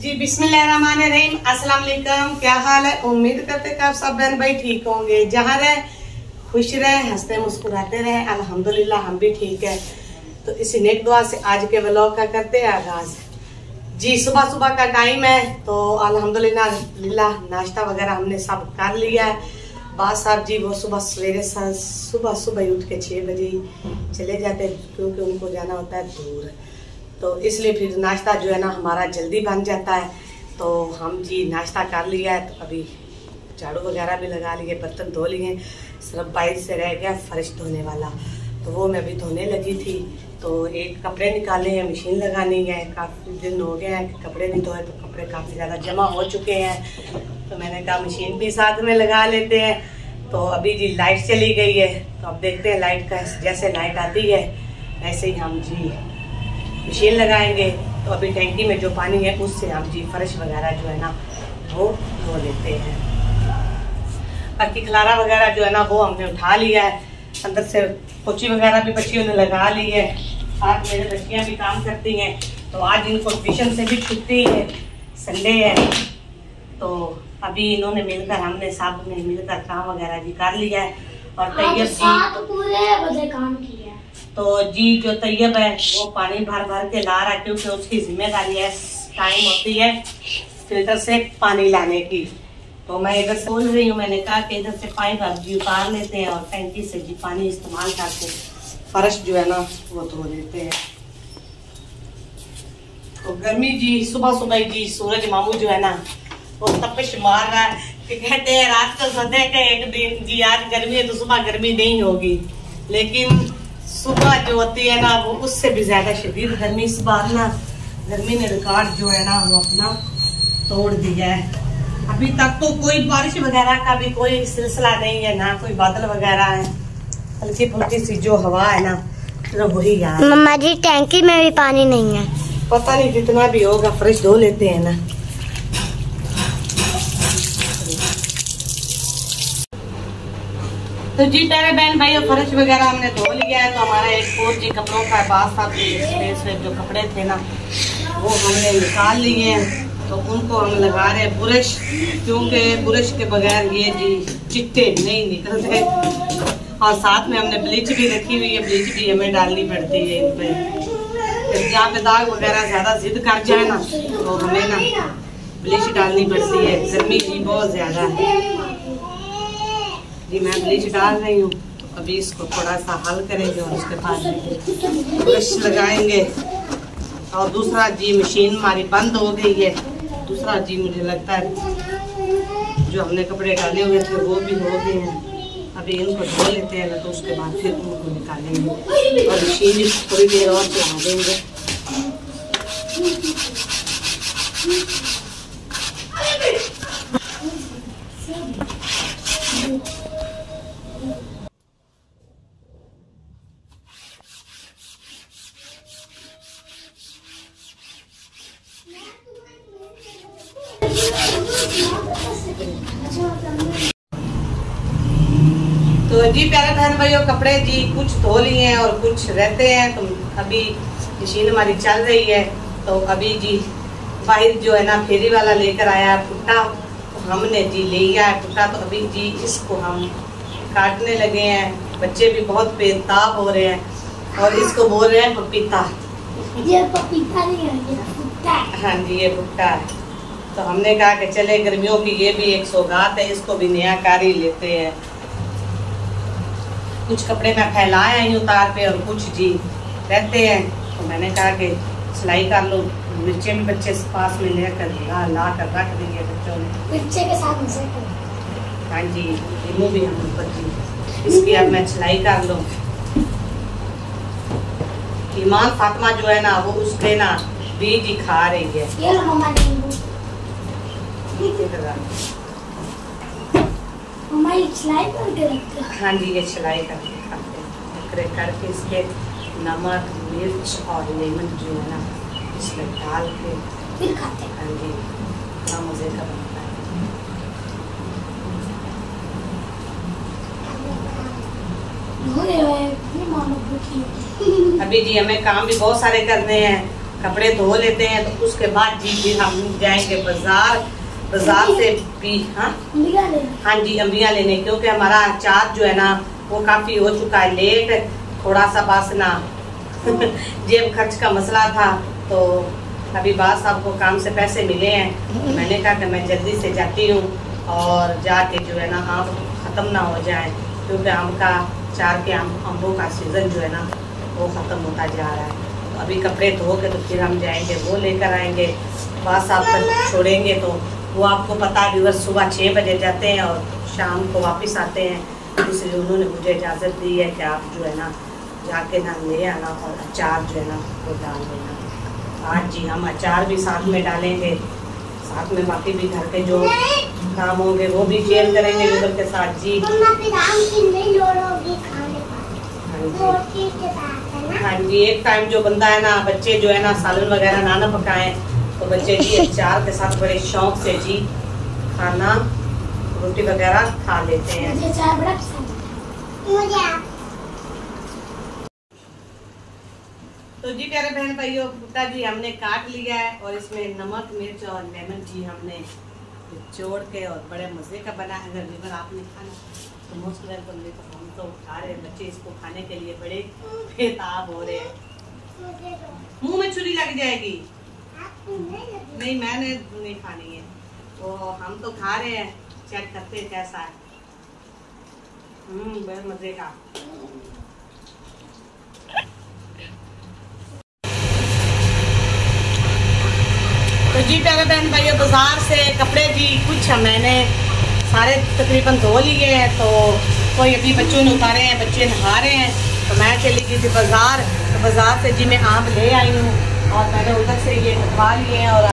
जी बिस्मिल्लाहिर्रहमानिर्रहीम, अस्सलाम वालेकुम। क्या हाल है? उम्मीद करते कि आप सब बहन भाई ठीक होंगे। जहाँ रहे खुश रहे, हंसते मुस्कुराते रहे। अल्हम्दुलिल्लाह हम भी ठीक है। तो इसी नेक दुआ से आज के व्लॉग का करते हैं आगाज। जी सुबह सुबह का टाइम है, तो अल्हम्दुलिल्लाह नाश्ता वगैरह हमने सब कर लिया है। बात साहब जी वो सुबह सुबह उठ के 6 बजे चले जाते हैं, क्योंकि उनको जाना होता है दूर। तो इसलिए फिर नाश्ता जो है ना हमारा जल्दी बन जाता है। तो हम जी नाश्ता कर लिया है, तो अभी झाड़ू वगैरह भी लगा लिए, बर्तन धो लिए, सिर्फ बाइक से रह गया फर्श धोने वाला, तो वो मैं अभी धोने लगी थी। तो एक कपड़े निकालने हैं, मशीन लगानी है। काफ़ी दिन हो गए हैं कि कपड़े नहीं धोए, तो कपड़े काफ़ी ज़्यादा जमा हो चुके हैं। तो मैंने कहा मशीन भी साथ में लगा लेते हैं। तो अभी जी लाइट चली गई है, तो अब देखते हैं लाइट का, जैसे लाइट आती है वैसे ही हम जी मशीन लगाएंगे। तो अभी टैंकी में जो पानी है उससे हम जी फर्श वगैरह जो है ना वो धो लेते हैं। बाकी खलारा वगैरह जो है ना वो हमने उठा लिया है, अंदर से पोछी वगैरह भी बच्चियों ने लगा ली है। साथ मेरे बच्चियाँ भी काम करती हैं, तो आज इनको ट्यूशन से भी छुट्टी है, संडे है। तो अभी इन्होंने मिलकर, हमने सब ने मिलकर काम वगैरह भी कर लिया है। और तैयब जी पूरे बजे काम किया। तो जी जो तैयब है वो पानी भर भर के ला रहा है, क्योंकि उसकी जिम्मेदारी है, टाइम होती है फिल्टर से पानी लाने की। तो मैं इधर से बोल रही हूँ, मैंने कहा कि इधर से पाइप अब जी उतार लेते हैं और टैंकी से जी पानी इस्तेमाल करके फर्श जो है ना वो धो लेते हैं। तो गर्मी जी सुबह सुबह जी सूरज मामू जो है ना वो तपिश मार रहा है कि कहते हैं रात को सोते के एक दिन जी आज गर्मी है तो सुबह गर्मी नहीं होगी, लेकिन सुबह जो होती है ना वो उससे भी ज्यादा शदीद गर्मी। इस बार ना गर्मी ने रिकॉर्ड जो है ना वो अपना तोड़ दिया है। अभी तक तो कोई बारिश वगैरह का भी कोई सिलसिला नहीं है, ना कोई बादल वगैरह है, हल्की फुल्की सी जो हवा है ना तो वही यार। मम्मा जी टैंकी में भी पानी नहीं है। पता नहीं कितना भी होगा, फ्रेश धो लेते हैं ना। तो जी प्यारे बहन भाई फर्श वगैरह हमने धो लिया है। तो हमारा एक और जी कपड़ों का बात था, जो कपड़े थे ना वो हमने निकाल लिए हैं। तो उनको हम लगा रहे हैं बुरश, क्योंकि बुरश के बगैर ये जी चिट्टे नहीं निकलते। और साथ में हमने ब्लीच भी रखी हुई है, ब्लीच भी हमें डालनी पड़ती है इन पे। जहाँ पे दाग वगैरह ज्यादा जिद कर जाए ना तो हमें ना ब्लीच डालनी पड़ती है। गर्मी जी बहुत ज्यादा है जी। मैं ब्लीच डाल रही हूँ, अभी इसको थोड़ा सा हल करेंगे और उसके बाद ब्रश लगाएंगे। और दूसरा जी मशीन हमारी बंद हो गई है। दूसरा जी मुझे लगता है जो हमने कपड़े डाले हुए थे वो भी हो गए हैं। अभी इनको धो लेते हैं ना, तो उसके बाद फिर उनको निकालेंगे और मशीन भी थोड़ी देर और चला देंगे। तो जी प्यारे बहन भाइयों कपड़े जी कुछ धो लिए हैं और कुछ रहते हैं। तो अभी मशीन हमारी चल रही है। तो अभी जी बाहर जो है ना फेरी वाला लेकर आया है भुट्टा, तो हमने जी ले लिया है भुट्टा। तो अभी जी इसको हम काटने लगे हैं। बच्चे भी बहुत बेताब हो रहे हैं और इसको बोल रहे हैं पपीता। ये पपीता नहीं है, ये भुट्टा है। हाँ जी ये भुट्टा है। तो हमने कहा कि चले गर्मियों की ये भी एक सौगात है, इसको भी नया कार ही लेते हैं। कुछ कपड़े मैं फैलाए हैं उतार पे और कुछ जी रहते हैं। तो मैंने कहा कि सिलाई कर लो। मिर्चें भी बच्चे पास में लेकर ला कर रख देंगे बच्चों ने, मिर्चे के साथ मिक्स कर। हाँ जी नींबू भी हम ऊपर जी इसकी अब मैं सिलाई कर लूँ। ईमान फातिमा जो है ना वो उसके ना बीज ही खा रही है। ये लो मम्मा नींबू। मम्मा ये सिलाई करके रखते हैं। हाँ जी ये सिलाई करके खाते हैं, करके इसके नमक मिर्च और लेमन जो है ना इसमें डाल के फिर खाते हैं। हाँ जी इतना मजे का बनता है। अभी जी हमें काम भी बहुत सारे करने हैं कपड़े धो लेते हैं, तो उसके बाद जी फिर हम जाएंगे बाजार से भी। हाँ जी, अम्बियाँ लेने, क्योंकि हमारा अचार जो है ना वो काफ़ी हो चुका है लेट, थोड़ा सा बस ना जेब खर्च का मसला था। तो अभी बात साहब को काम से पैसे मिले हैं, मैंने कहा कि मैं जल्दी से जाती हूँ और जाके जो है ना आम ख़त्म ना हो जाए, क्योंकि आम का अचार के अम्बों का सीज़न जो है ना वो ख़त्म होता जा रहा है। तो अभी कपड़े धो के तो फिर हम जाएंगे वो लेकर आएंगे। बात साहब तक छोड़ेंगे तो वो आपको पता है व्यूअर्स सुबह 6 बजे जाते हैं और शाम को वापस आते हैं, इसलिए उन्होंने मुझे इजाज़त दी है कि आप जो है ना जाके ना ले आना और अचार जो है ना वो डाल देना। आज जी हम अचार भी साथ में डालेंगे, साथ में बाकी भी घर के जो काम होंगे वो भी शेयर करेंगे व्यूअर के साथ जी। हाँ जी, एक टाइम जो बंदा है ना, बच्चे जो है ना सालन वगैरह ना पकाएं तो बच्चे जी अचार के साथ बड़े शौक से जी खाना रोटी वगैरह खा लेते हैं। तो जी प्यारे बहन भाइयों, भुट्टा जी हमने काट लिया है और इसमें नमक मिर्च और लेमन जी हमने जोड़ के और बड़े मज़े का बना है। अगर लीवर आपने खाना तो मोस्ट वेलकम, तो हम तो खा रहे हैं, बच्चे इसको खाने के लिए बड़े बेताब हो रहे हैं। मुंह में छुरी लग जाएगी। नहीं, मैंने नहीं खानी है, तो हम तो खा रहे हैं, चेक करते हैं कैसा है। बड़े मज़े का। तो जी प्यारे बहन भाइयों, बाजार से कपड़े जी कुछ मैंने सारे तकरीबन धो लिए हैं, तो कोई अभी बच्चों ने उतारे हैं, बच्चे नहा रहे हैं। तो मैं चली गई थी बाजार, तो बाजार से जी मैं आम ले आई हूँ और मैंने उधर से ये कटवा लिए हैं और